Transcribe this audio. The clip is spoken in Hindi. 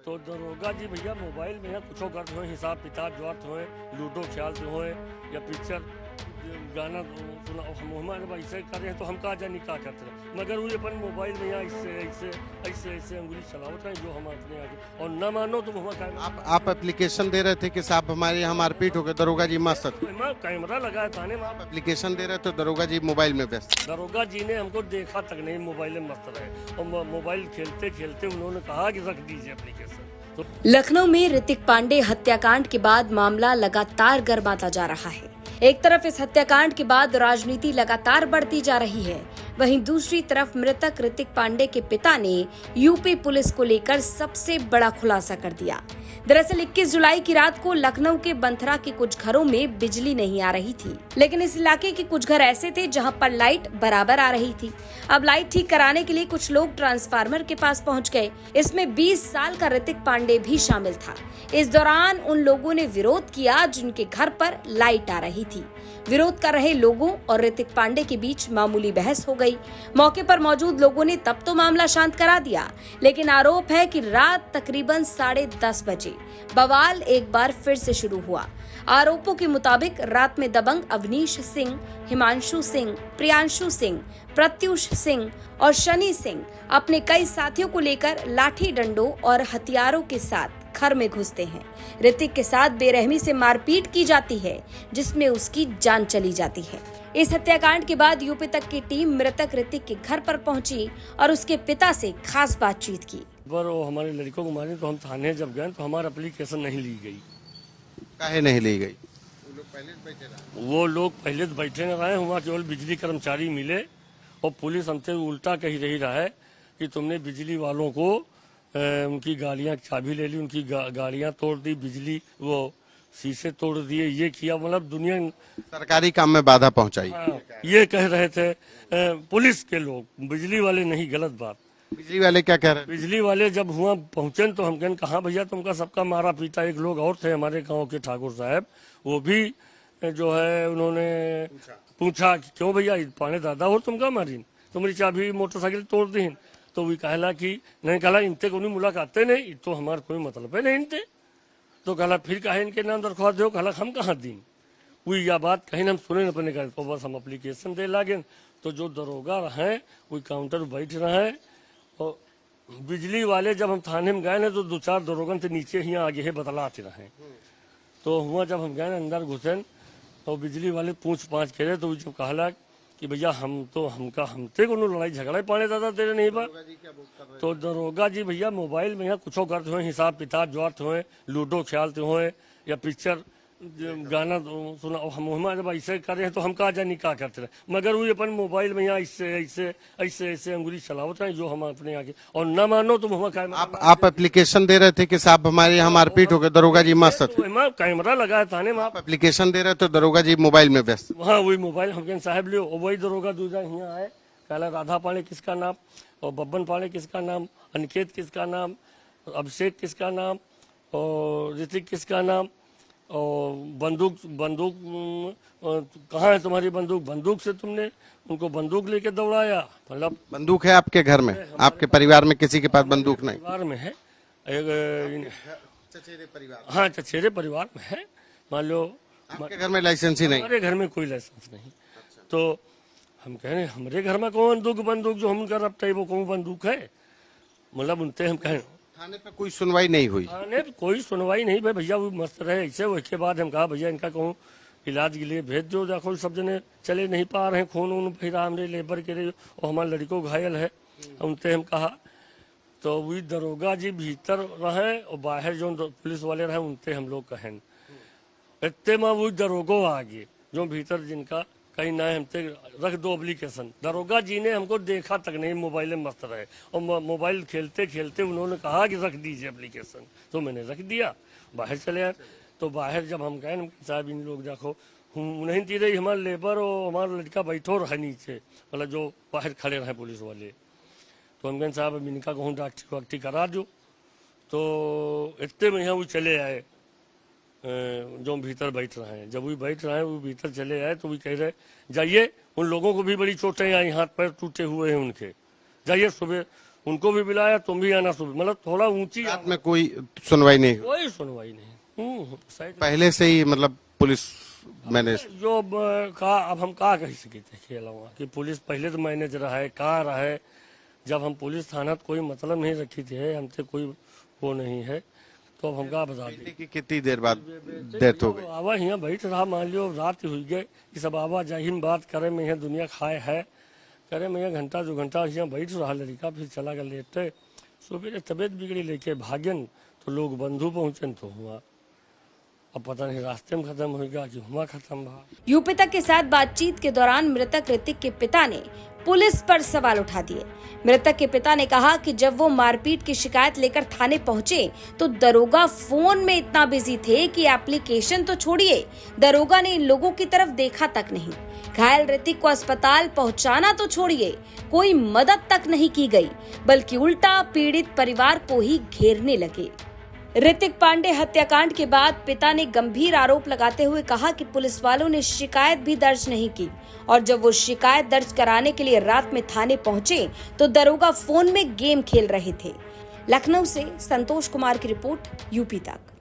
तो दरोगा जी भैया मोबाइल में कुछ करते हो, हिसाब किताब जोड़ते हो, लूडो खेलते हो या पिक्चर गाना सुना, हम हमारे ऐसे कर रहे हैं तो हम कहा जानी क्या करते हैं, मगर वो अपन मोबाइल में यहाँ ऐसे ऐसे ऐसे ऐसे अंगुली चलावत हैं जो हम अपने आगे, और न मानो तो हम आप एप्लीकेशन दे रहे थे कि साहब हमारे यहाँ मारपीट हो गई, दरोगा जी मस्त थे। कैमरा लगाया थाने में। आप एप्लीकेशन दे रहे थे, दरोगा जी मोबाइल में व्यस्त। दरोगा जी ने हमको देखा तक नहीं, मोबाइल में मस्त रहे और मोबाइल खेलते खेलते उन्होंने कहा कि रख दीजिए एप्लीकेशन। लखनऊ में ऋतिक पांडे हत्याकांड के बाद मामला लगातार गर्माता जा रहा है। एक तरफ इस हत्याकांड के बाद राजनीति लगातार बढ़ती जा रही है, वहीं दूसरी तरफ मृतक ऋतिक पांडे के पिता ने यूपी पुलिस को लेकर सबसे बड़ा खुलासा कर दिया। दरअसल 21 जुलाई की रात को लखनऊ के बंथरा के कुछ घरों में बिजली नहीं आ रही थी, लेकिन इस इलाके के कुछ घर ऐसे थे जहां पर लाइट बराबर आ रही थी। अब लाइट ठीक कराने के लिए कुछ लोग ट्रांसफार्मर के पास पहुंच गए। इसमें 20 साल का ऋतिक पांडे भी शामिल था। इस दौरान उन लोगों ने विरोध किया जिनके घर पर लाइट आ रही थी। विरोध कर रहे लोगों और ऋतिक पांडे के बीच मामूली बहस हो गई। मौके पर मौजूद लोगों ने तब तो मामला शांत करा दिया, लेकिन आरोप है कि रात तकरीबन 10:30 बजे बवाल एक बार फिर से शुरू हुआ। आरोपों के मुताबिक रात में दबंग अवनीश सिंह, हिमांशु सिंह, प्रियांशु सिंह, प्रत्युष सिंह और शनि सिंह अपने कई साथियों को लेकर लाठी डंडों और हथियारों के साथ घर में घुसते हैं। ऋतिक के साथ बेरहमी से मारपीट की जाती है, जिसमें उसकी जान चली जाती है। इस हत्याकांड के बाद यूपी तक की टीम मृतक ऋतिक के घर पर पहुंची और उसके पिता से खास बातचीत की। पर वो हमारे लड़कों को मारे तो हम थाने जब गए तो हमारा एप्लीकेशन नहीं ली गई। काहे नहीं ली गई? वो लोग पहले तो बैठे न रहे, वहाँ केवल बिजली कर्मचारी मिले और पुलिस हमसे उल्टा कही रही रहा है कि तुमने बिजली वालों को उनकी गाड़ियाँ चाबी ले ली, उनकी गाड़ियाँ तोड़ दी, बिजली वो शीशे तोड़ दिए, ये किया, मतलब दुनिया सरकारी काम में बाधा पहुंचाई। हाँ, ये कह रहे थे पुलिस के लोग, बिजली वाले नहीं। गलत बात। बिजली वाले क्या कह रहे हैं? बिजली वाले जब हुआ पहुंचे तो हम कहने कहा भैया तुमका सबका मारा पीटा। एक लोग और थे हमारे गांव के ठाकुर साहब, वो भी जो है उन्होंने पूछा कि क्यों भैया पाने दादा हो तुमका मारी, तुम्हारी चाबी मोटरसाइकिल तोड़ दी। तो वही कहला कि नहीं, कहला इनते कोई मुलाकातें नहीं, तो हमारा कोई मतलब है नहीं इनते। तो कहला फिर कहे इनके नाम दरख्वास्त दो, कहला हम कहाँ दी। वही या बात कहीं हम सुने अपने कहे तो बस हम अप्लीकेशन दे लागे। तो जो दरोगा रहे वही काउंटर बैठ रहे हैं और बिजली वाले जब हम थाने में गए ना तो 2-4 दरोगन से नीचे ही आगे है बतलाते रहे। तो हुआ जब हम गए अंदर घुसे और बिजली वाले पूछ पाछ करे तो जब कहला कि भैया हम तो हमसे को लड़ाई झगड़ा पाने दादा तेरे नहीं बा। तो दरोगा जी भैया मोबाइल में यहाँ कुछ करते हो, हिसाब किताब जोड़ते हो, लूडो खेलते हो या पिक्चर गाना सुना, हम हमारे ऐसे कर रहे हैं तो हम कहा जानी क्या करते रहे, मगर वो अपन मोबाइल में यहाँ ऐसे ऐसे ऐसे ऐसे अंगुली चलावत हैं जो हम अपने आगे, और न मानो तो हम आप एप्लीकेशन दे रहे थे कि साहब हमारे यहाँ मारपीट हो गई, दरोगा जी मस्त थे। कैमरा लगाया थाने में। आप एप्लीकेशन दे रहे थे, दरोगा जी मोबाइल में व्यस्त। हाँ वही मोबाइल हम साहब लियो, वही दरोगा दूसरा यहाँ आए, कहला राधा पांडे किसका नाम और बब्बन पांडे किसका नाम, अनिकेत किसका नाम, अभिषेक किसका नाम और ऋतिक किसका नाम, और बंदूक कहाँ है तुम्हारी बंदूक, बंदूक से तुमने उनको बंदूक लेके दौड़ाया। मतलब बंदूक है आपके घर में? आपके परिवार में किसी के पास बंदूक नहीं? परिवार में है हाँ, चचेरे परिवार में है। मान लो आपके घर में लाइसेंस ही नहीं? हमारे घर में कोई लाइसेंस नहीं। तो हम कह रहे हमारे घर में कौन बंदूक जो हम कर रखते वो कौन बंदूक है, मतलब उनसे हम कहें। थाने पे कोई सुनवाई नहीं हुई? थाने पे कोई सुनवाई नहीं भाई, भैया वो मस्त रहे ऐसे। उसके बाद हम कहा भैया इनका कहूँ इलाज के लिए भेज दो, देखो सब जने चले नहीं पा रहे हैं, खून वून फिर हमारे लेबर के लिए और हमारे लड़कों घायल है, उनसे हम कहा। तो वही दरोगा जी भीतर रहे और बाहर जो पुलिस वाले रहे उनसे हम लोग कहें। इतने में वही दरोगो आगे जो भीतर जिनका कहीं ना हमसे रख दो एप्लीकेशन। दरोगा जी ने हमको देखा तक नहीं, मोबाइल में मस्त रहे और मोबाइल खेलते खेलते उन्होंने कहा कि रख दीजिए एप्लीकेशन, तो मैंने रख दिया, बाहर चले आए। तो बाहर जब हम गए साहब इन लोग देखो नहीं दी रही, हमारे लेबर और हमारा लड़का बैठो रहे नीचे, मतलब जो बाहर खड़े रहे पुलिस वाले। तो हम कहें साहब अब इनका कहूँ डॉक्टरी वाक्टी करा दो। तो इतने में यहाँ वो चले आए जो भीतर बैठ रहे हैं। जब वो बैठ रहे हैं वो भीतर चले आए तो वो कह रहे जाइए, उन लोगों को भी बड़ी चोटें आई, हाथ पैर टूटे हुए हैं उनके, जाइए सुबह उनको भी बुलाया, तुम भी आना सुबह, मतलब थोड़ा ऊंची। रात में कोई सुनवाई नहीं हुई? कोई सुनवाई नहीं। शायद पहले से ही मतलब पुलिस मैंने जो कहा, अब हम कहा कह सके थे खेला हुआ कि पुलिस पहले तो मैनेजर है, कहाँ रहे, जब हम पुलिस थाना तो कोई मतलब नहीं रखी थी, हमसे कोई वो नहीं है, तो अब हम कहा बता दें कि कितनी देर बाद डेथ हो गई? आवा यहाँ बैठ रहा, मान लियो रात हुई गए, ये सब आवा जाहिम बात करे, मैं यहाँ दुनिया खाए है करे, मैं यहाँ घंटा 2 घंटा यहाँ बैठ रहा लड़का, फिर चला गया लेटे, सुबह तबीयत बिगड़ी लेके भागन, तो लोग बंधु पहुंचन तो हुआ, अब पता नहीं रास्ते में खत्म हो गया कि हुआ खत्म भा। यूपी तक के साथ बातचीत के दौरान मृतक ऋतिक के पिता ने पुलिस पर सवाल उठा दिए। मृतक के पिता ने कहा कि जब वो मारपीट की शिकायत लेकर थाने पहुंचे तो दरोगा फोन में इतना बिजी थे कि एप्लीकेशन तो छोड़िए, दरोगा ने इन लोगों की तरफ देखा तक नहीं। घायल ऋतिक को अस्पताल पहुंचाना तो छोड़िए, कोई मदद तक नहीं की गई, बल्कि उल्टा पीड़ित परिवार को ही घेरने लगे। ऋतिक पांडे हत्याकांड के बाद पिता ने गंभीर आरोप लगाते हुए कहा कि पुलिस वालों ने शिकायत भी दर्ज नहीं की, और जब वो शिकायत दर्ज कराने के लिए रात में थाने पहुंचे तो दरोगा फोन में गेम खेल रहे थे। लखनऊ से संतोष कुमार की रिपोर्ट, यूपी तक।